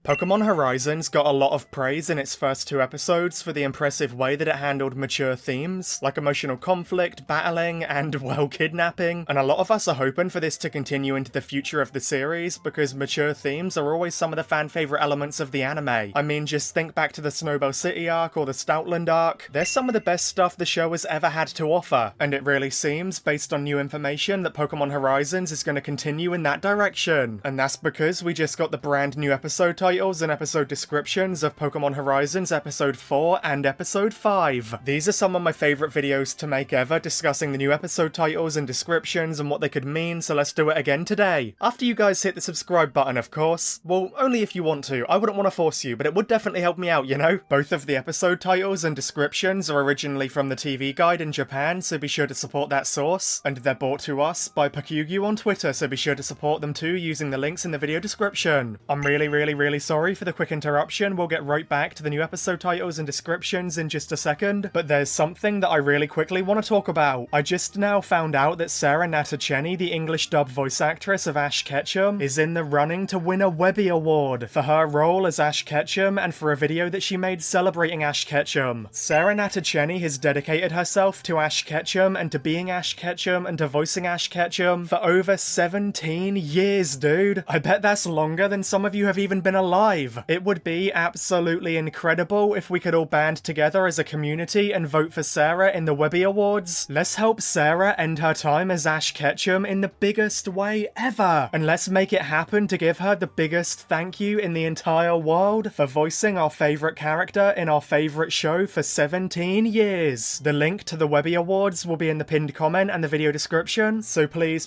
Pokemon Horizons got a lot of praise in its first two episodes for the impressive way that it handled mature themes, like emotional conflict, battling, and, well, kidnapping, and a lot of us are hoping for this to continue into the future of the series, because mature themes are always some of the fan-favourite elements of the anime. I mean, just think back to the Snowbell City arc or the Stoutland arc. They're some of the best stuff the show has ever had to offer, and it really seems, based on new information, that Pokemon Horizons is going to continue in that direction. And that's because we just got the brand new episode titles and episode descriptions of Pokemon Horizons Episode 4 and Episode 5. These are some of my favourite videos to make ever, discussing the new episode titles and descriptions and what they could mean, so let's do it again today. After you guys hit the subscribe button, of course. Well, only if you want to. I wouldn't want to force you, but it would definitely help me out, you know? Both of the episode titles and descriptions are originally from the TV Guide in Japan, so be sure to support that source. And they're brought to us by Pikachu on Twitter, so be sure to support them too using the links in the video description. I'm really sorry for the quick interruption. We'll get right back to the new episode titles and descriptions in just a second, but there's something that I really quickly want to talk about. I just now found out that Sarah Natacheni, the English dub voice actress of Ash Ketchum, is in the running to win a Webby Award for her role as Ash Ketchum and for a video that she made celebrating Ash Ketchum. Sarah Natacheni has dedicated herself to Ash Ketchum and to being Ash Ketchum and to voicing Ash Ketchum for over 17 years, dude. I bet that's longer than some of you have even been alive. It would be absolutely incredible if we could all band together as a community and vote for Sarah in the Webby Awards. Let's help Sarah end her time as Ash Ketchum in the biggest way ever. And let's make it happen to give her the biggest thank you in the entire world for voicing our favourite character in our favourite show for 17 years. The link to the Webby Awards will be in the pinned comment and the video description, so please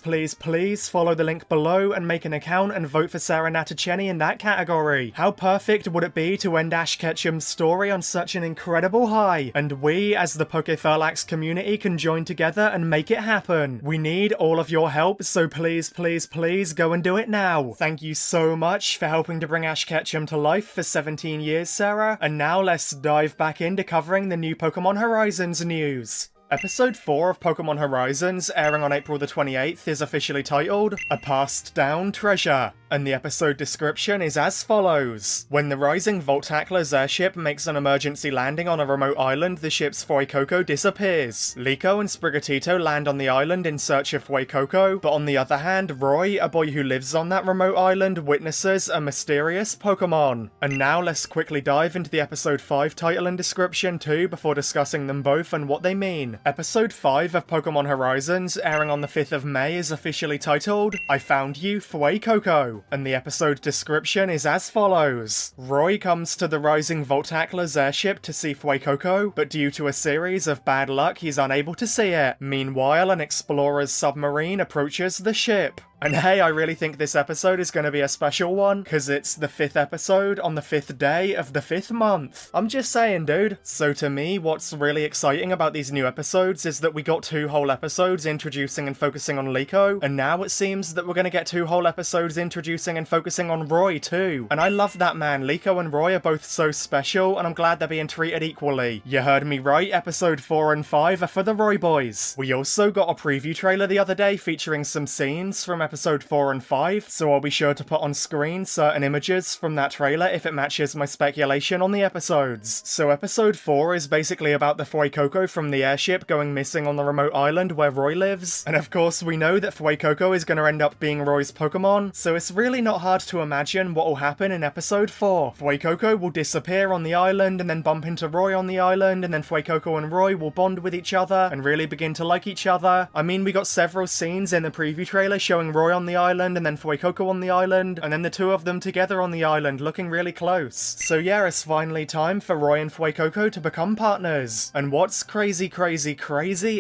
follow the link below and make an account and vote for Sarah Natacheni in that category. How perfect would it be to end Ash Ketchum's story on such an incredible high? And we, as the Pokefurlax community, can join together and make it happen. We need all of your help, so please go and do it now. Thank you so much for helping to bring Ash Ketchum to life for 17 years, Sarah. And now let's dive back into covering the new Pokemon Horizons news. Episode 4 of Pokemon Horizons, airing on April the 28th, is officially titled A Passed Down Treasure, and the episode description is as follows. When the Rising Volt Tackler's airship makes an emergency landing on a remote island, the ship's Fuecoco disappears. Liko and Sprigatito land on the island in search of Fuecoco, but on the other hand, Roy, a boy who lives on that remote island, witnesses a mysterious Pokemon. And now let's quickly dive into the Episode 5 title and description too, before discussing them both and what they mean. Episode 5 of Pokemon Horizons, airing on the 5th of May, is officially titled, I Found You, Fuecoco, and the episode description is as follows. Roy comes to the Rising Volt Tackler's airship to see Fuecoco, but due to a series of bad luck, he's unable to see it. Meanwhile, an explorer's submarine approaches the ship. And hey, I really think this episode is going to be a special one, because it's the 5th episode on the 5th day of the 5th month. I'm just saying, dude. So to me, what's really exciting about these new episodes is that we got 2 whole episodes introducing and focusing on Liko, and now it seems that we're going to get 2 whole episodes introducing and focusing on Roy too. And I love that, man. Liko and Roy are both so special, and I'm glad they're being treated equally. You heard me right, episode 4 and 5 are for the Roy boys. We also got a preview trailer the other day featuring some scenes from episode 4 and 5, so I'll be sure to put on screen certain images from that trailer if it matches my speculation on the episodes. So episode 4 is basically about the Fuecoco from the airship going missing on the remote island where Roy lives, and of course we know that Fuecoco is going to end up being Roy's Pokemon, so it's really not hard to imagine what will happen in episode 4. Fuecoco will disappear on the island and then bump into Roy on the island, and then Fuecoco and Roy will bond with each other and really begin to like each other. I mean, we got several scenes in the preview trailer showing Roy on the island and then Fuecoco on the island, and then the 2 of them together on the island looking really close. So yeah, it's finally time for Roy and Fuecoco to become partners. And what's crazy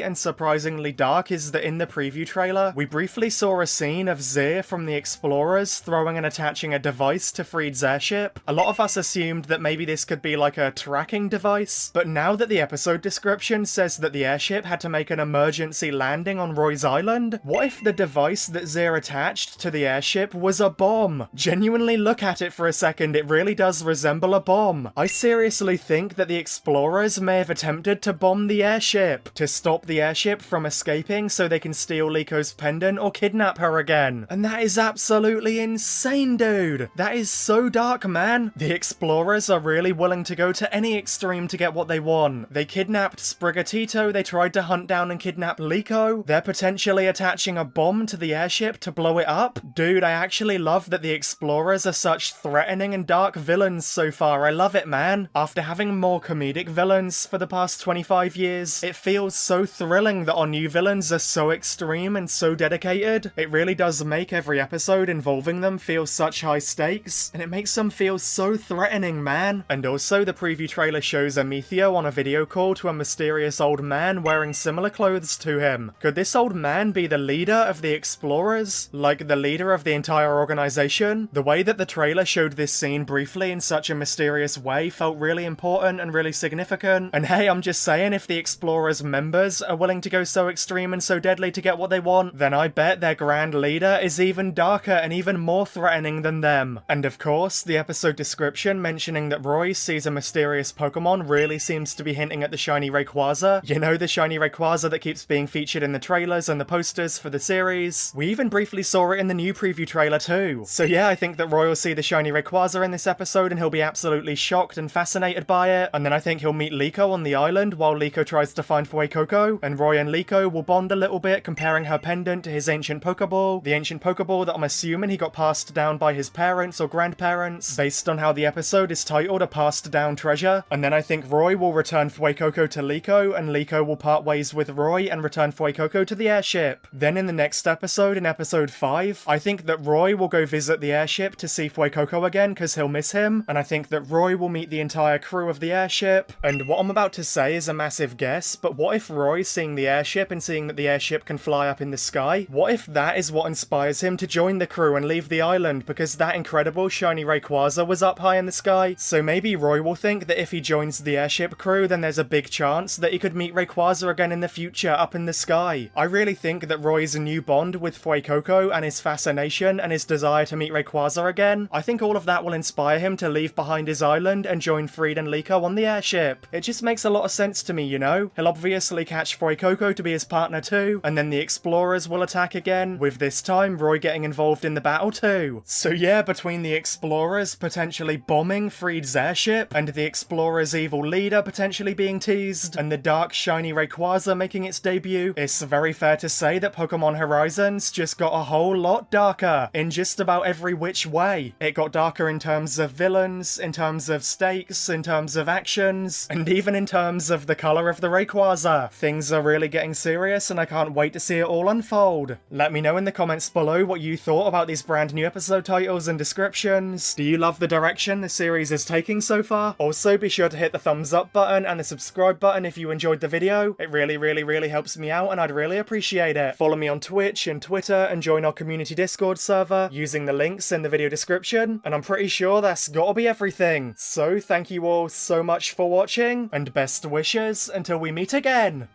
and surprisingly dark is that in the preview trailer, we briefly saw a scene of Zir from the Explorers throwing and attaching a device to Friede's airship. A lot of us assumed that maybe this could be like a tracking device, but now that the episode description says that the airship had to make an emergency landing on Roy's island, what if the device that Zir gear attached to the airship was a bomb. Genuinely look at it for a second, it really does resemble a bomb. I seriously think that the explorers may have attempted to bomb the airship to stop the airship from escaping so they can steal Liko's pendant or kidnap her again. And that is absolutely insane, dude. That is so dark, man. The explorers are really willing to go to any extreme to get what they want. They kidnapped Sprigatito, they tried to hunt down and kidnap Liko. They're potentially attaching a bomb to the airship to blow it up. Dude, I actually love that the explorers are such threatening and dark villains so far. I love it, man. After having more comedic villains for the past 25 years, it feels so thrilling that our new villains are so extreme and so dedicated. It really does make every episode involving them feel such high stakes, and it makes them feel so threatening, man. And also, the preview trailer shows Amethio on a video call to a mysterious old man wearing similar clothes to him. Could this old man be the leader of the explorers? Like the leader of the entire organization? The way that the trailer showed this scene briefly in such a mysterious way felt really important and really significant. And hey, I'm just saying, if the explorers members are willing to go so extreme and so deadly to get what they want, then I bet their grand leader is even darker and even more threatening than them. And of course, the episode description mentioning that Roy sees a mysterious Pokemon really seems to be hinting at the shiny Rayquaza. You know, the shiny Rayquaza that keeps being featured in the trailers and the posters for the series. We even briefly saw it in the new preview trailer too. So yeah, I think that Roy will see the shiny Rayquaza in this episode and he'll be absolutely shocked and fascinated by it. And then I think he'll meet Liko on the island while Liko tries to find Fuecoco, and Roy and Liko will bond a little bit, comparing her pendant to his ancient Pokeball. The ancient Pokeball that I'm assuming he got passed down by his parents or grandparents, based on how the episode is titled A Passed Down Treasure. And then I think Roy will return Fuecoco to Liko, and Liko will part ways with Roy and return Fuecoco to the airship. Then in the next episode, in episode 5, I think that Roy will go visit the airship to see Fuecoco again because he'll miss him, and I think that Roy will meet the entire crew of the airship. And what I'm about to say is a massive guess, but what if Roy seeing the airship and seeing that the airship can fly up in the sky, what if that is what inspires him to join the crew and leave the island because that incredible shiny Rayquaza was up high in the sky? So maybe Roy will think that if he joins the airship crew, then there's a big chance that he could meet Rayquaza again in the future up in the sky. I really think that Roy's new bond with Fuecoco and his fascination and his desire to meet Rayquaza again, I think all of that will inspire him to leave behind his island and join Friede and Liko on the airship. It just makes a lot of sense to me, you know? He'll obviously catch Fuecoco to be his partner too, and then the explorers will attack again, with this time Roy getting involved in the battle too. So yeah, between the explorers potentially bombing Friede's airship, and the explorers' evil leader potentially being teased, and the dark shiny Rayquaza making its debut, it's very fair to say that Pokemon Horizons just got a whole lot darker in just about every which way. It got darker in terms of villains, in terms of stakes, in terms of actions, and even in terms of the colour of the Rayquaza. Things are really getting serious and I can't wait to see it all unfold. Let me know in the comments below what you thought about these brand new episode titles and descriptions. Do you love the direction the series is taking so far? Also, be sure to hit the thumbs up button and the subscribe button if you enjoyed the video. It really helps me out and I'd really appreciate it. Follow me on Twitch and Twitter and join our community Discord server using the links in the video description. And I'm pretty sure that's gotta be everything. So thank you all so much for watching, and best wishes until we meet again!